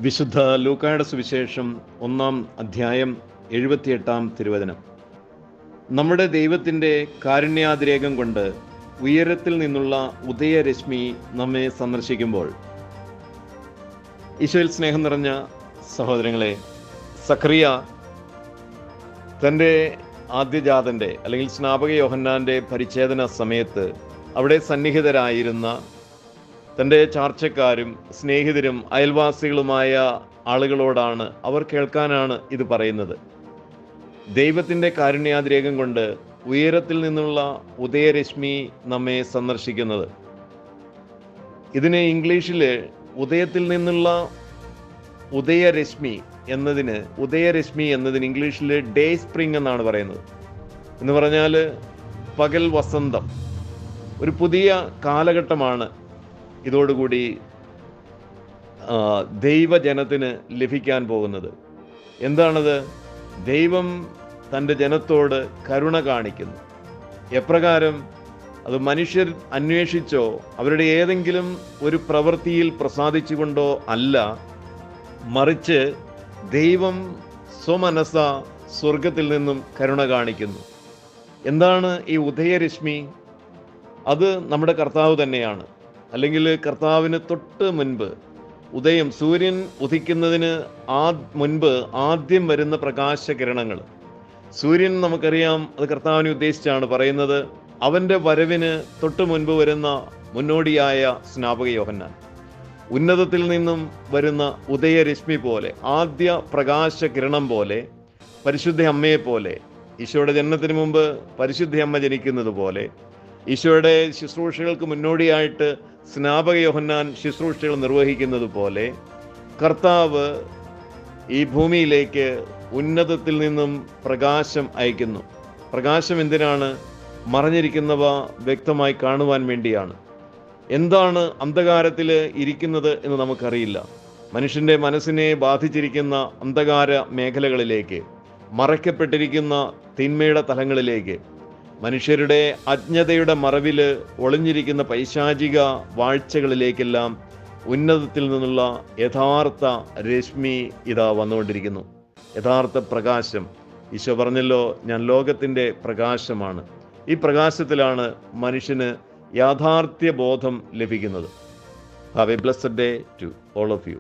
വിശുദ്ധ ലൂക്കായുടെ സുവിശേഷം 1-ാം അധ്യായം 78-ാം തിരുവചനം. നമ്മുടെ ദൈവത്തിൻ്റെ കാരുണ്യാതിരേകം കൊണ്ട് ഉയരത്തിൽ നിന്നുള്ള ഉദയരശ്മി നമ്മെ സന്ദർശിക്കുമ്പോൾ. ഈശോയിൽ സ്നേഹം നിറഞ്ഞ സഹോദരങ്ങളെ, സഖറിയ തൻ്റെ ആദ്യജാതൻ്റെ അല്ലെങ്കിൽ സ്നാപക യോഹന്നാൻ്റെ പരിച്ഛേദന സമയത്ത് അവിടെ സന്നിഹിതരായിരുന്ന തൻ്റെ ചാർച്ചക്കാരും സ്നേഹിതരും അയൽവാസികളുമായ ആളുകളോടാണ്, അവർ കേൾക്കാനാണ് ഇത് പറയുന്നത്. ദൈവത്തിൻ്റെ കാരുണ്യാതിരേകം കൊണ്ട് ഉയരത്തിൽ നിന്നുള്ള ഉദയരശ്മി നമ്മെ സന്ദർശിക്കുന്നത്. ഇതിന് ഇംഗ്ലീഷിൽ ഉദയത്തിൽ നിന്നുള്ള ഉദയരശ്മി എന്നതിന് ഇംഗ്ലീഷിൽ ഡേ സ്പ്രിംഗ് എന്നാണ് പറയുന്നത്. എന്ന് പറഞ്ഞാൽ പകൽ വസന്തം, ഒരു പുതിയ കാലഘട്ടമാണ് ഇതോടുകൂടി ദൈവജനത്തിന് ലഭിക്കാൻ പോകുന്നത്. എന്താണത്? ദൈവം തൻ്റെ ജനത്തോട് കരുണ കാണിക്കുന്നു. എപ്രകാരം? അത് മനുഷ്യർ അന്വേഷിച്ചോ അവരുടെ ഏതെങ്കിലും ഒരു പ്രവൃത്തിയിൽ പ്രസാദിച്ചുകൊണ്ടോ അല്ല, മറിച്ച് ദൈവം സ്വമനസ സ്വർഗത്തിൽ നിന്നും കരുണ കാണിക്കുന്നു. എന്താണ് ഈ ഉദയരശ്മി? അത് നമ്മുടെ കർത്താവ് തന്നെയാണ്. അല്ലെങ്കിൽ കർത്താവിന് തൊട്ട് മുൻപ് ഉദയം, സൂര്യൻ ഉദിക്കുന്നതിന് മുൻപ് ആദ്യം വരുന്ന പ്രകാശകിരണങ്ങൾ. സൂര്യൻ നമുക്കറിയാം, അത് കർത്താവിനെ ഉദ്ദേശിച്ചാണ് പറയുന്നത്. അവൻ്റെ വരവിന് തൊട്ട് മുൻപ് വരുന്ന മുന്നോടിയായ സ്നാപക യോഹന്നാൻ, ഉന്നതത്തിൽ നിന്നും വരുന്ന ഉദയരശ്മി പോലെ, ആദ്യ പ്രകാശകിരണം പോലെ, പരിശുദ്ധ അമ്മയെ പോലെ, ഈശോയുടെ ജനനത്തിന് മുമ്പ് പരിശുദ്ധ അമ്മ ജനിക്കുന്നത് പോലെ, ഈശോയുടെ ശുശ്രൂഷകൾക്ക് മുന്നോടിയായിട്ട് സ്നാപക യോഹന്നാൻ ശുശ്രൂഷകൾ നിർവഹിക്കുന്നത് പോലെ, കർത്താവ് ഈ ഭൂമിയിലേക്ക് ഉന്നതത്തിൽ നിന്നും പ്രകാശം അയക്കുന്നു. പ്രകാശം എന്തിനാണ്? മറഞ്ഞിരിക്കുന്നവ വ്യക്തമായി കാണുവാൻ വേണ്ടിയാണ്. എന്താണ് അന്ധകാരത്തിൽ ഇരിക്കുന്നത് എന്ന് നമുക്കറിയില്ല. മനുഷ്യൻ്റെ മനസ്സിനെ ബാധിച്ചിരിക്കുന്ന അന്ധകാര മേഖലകളിലേക്ക്, മറയ്ക്കപ്പെട്ടിരിക്കുന്ന തിന്മയുടെ തലങ്ങളിലേക്ക്, മനുഷ്യരുടെ അജ്ഞതയുടെ മറവിൽ ഒളിഞ്ഞിരിക്കുന്ന പൈശാചിക വാഴ്ചകളിലേക്കെല്ലാം ഉന്നതത്തിൽ നിന്നുള്ള യഥാർത്ഥ രശ്മി ഇതാ വന്നുകൊണ്ടിരിക്കുന്നു. യഥാർത്ഥ പ്രകാശം. ഈശോ പറഞ്ഞല്ലോ, ഞാൻ ലോകത്തിൻ്റെ പ്രകാശമാണ്. ഈ പ്രകാശത്തിലാണ് മനുഷ്യന് യാഥാർത്ഥ്യ ബോധം ലഭിക്കുന്നത്. Have a blessed day to all of U.